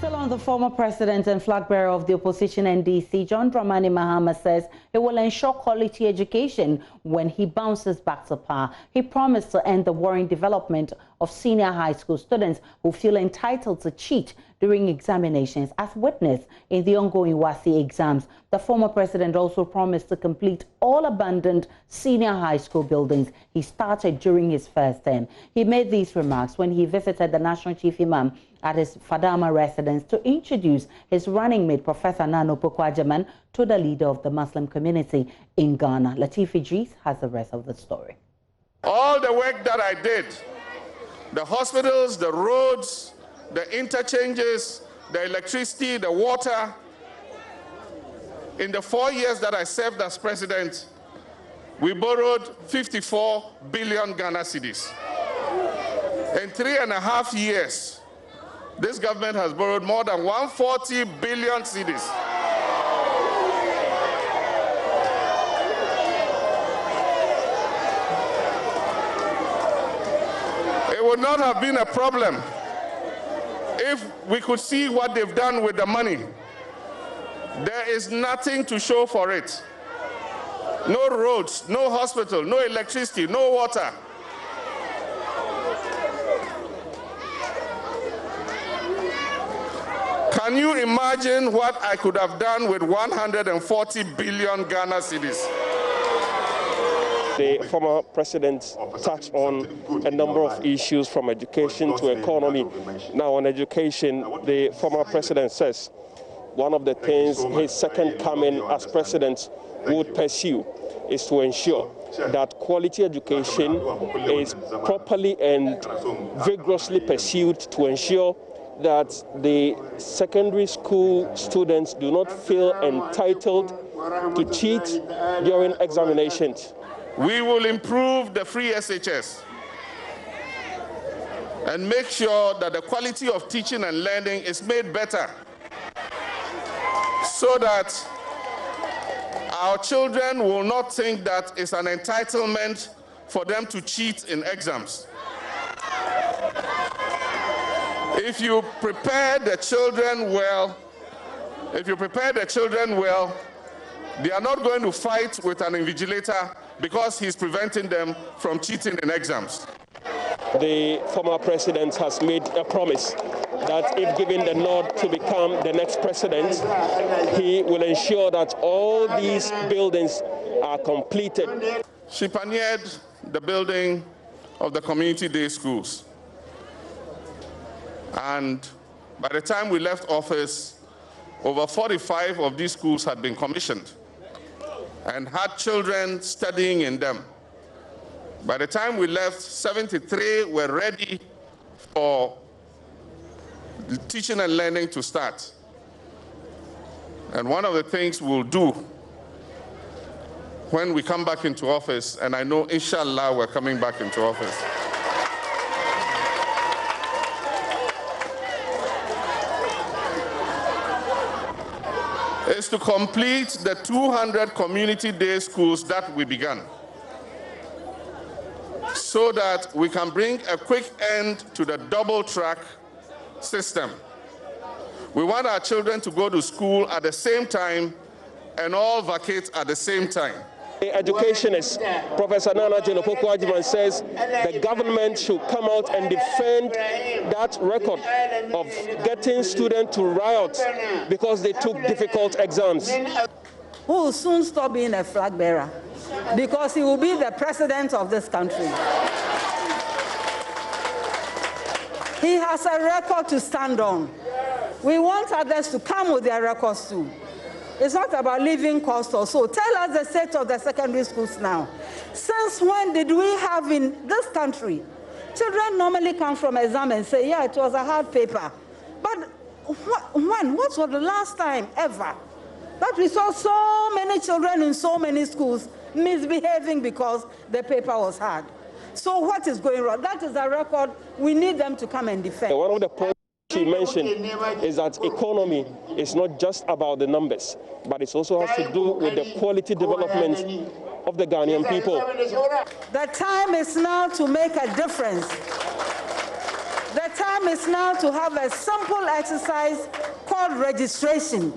Still on, the former president and flag bearer of the opposition NDC, John Dramani Mahama, says he will ensure quality education when he bounces back to power. He promised to end the worrying development of senior high school students who feel entitled to cheat during examinations, as witnessed in the ongoing WASSCE exams. The former president also promised to complete all abandoned senior high school buildings he started during his first term. He made these remarks when he visited the National Chief Imam at his Fadama residence to introduce his running mate, Professor Nano Pokwajaman, to the leader of the Muslim community in Ghana. Latif Idris has the rest of the story. All the work that I did, the hospitals, the roads, the interchanges, the electricity, the water, in the 4 years that I served as president, we borrowed 54 billion Ghana cedis. In 3.5 years, this government has borrowed more than 140 billion cedis. It would not have been a problem if we could see what they've done with the money. There is nothing to show for it. No roads, no hospital, no electricity, no water. Can you imagine what I could have done with 140 billion Ghana cedis? The former president touched on a number of issues from education to economy. Now on education, the former president says one of the things his second coming as president would pursue is to ensure that quality education is properly and vigorously pursued, to ensure that the secondary school students do not feel entitled to cheat during examinations. We will improve the free SHS and make sure that the quality of teaching and learning is made better so that our children will not think that it's an entitlement for them to cheat in exams. If you prepare the children well, they are not going to fight with an invigilator because he's preventing them from cheating in exams. The former president has made a promise that if given the nod to become the next president, he will ensure that all these buildings are completed. She pioneered the building of the community day schools. And by the time we left office, over 45 of these schools had been commissioned and had children studying in them. By the time we left, 73 were ready for teaching and learning to start. And one of the things we'll do when we come back into office, and I know inshallah we're coming back into office, is to complete the 200 community day schools that we began, so that we can bring a quick end to the double track system. We want our children to go to school at the same time and all vacate at the same time. The educationist, Professor Nana Pokwajaman, says the government should come out and defend that record of getting students to riot because they took difficult exams. Who will soon stop being a flag bearer because he will be the president of this country. He has a record to stand on. We want others to come with their records too. It's not about living cost or so. Tell us the state of the secondary schools now. Since when did we have in this country, children normally come from exam and say, yeah, it was a hard paper. But when? What was the last time ever that we saw so many children in so many schools misbehaving because the paper was hard? So what is going wrong? That is a record. We need them to come and defend. One of the points she mentioned is that economy is not just about the numbers, but it also has to do with the quality development of the Ghanaian people. The time is now to make a difference. The time is now to have a simple exercise called registration.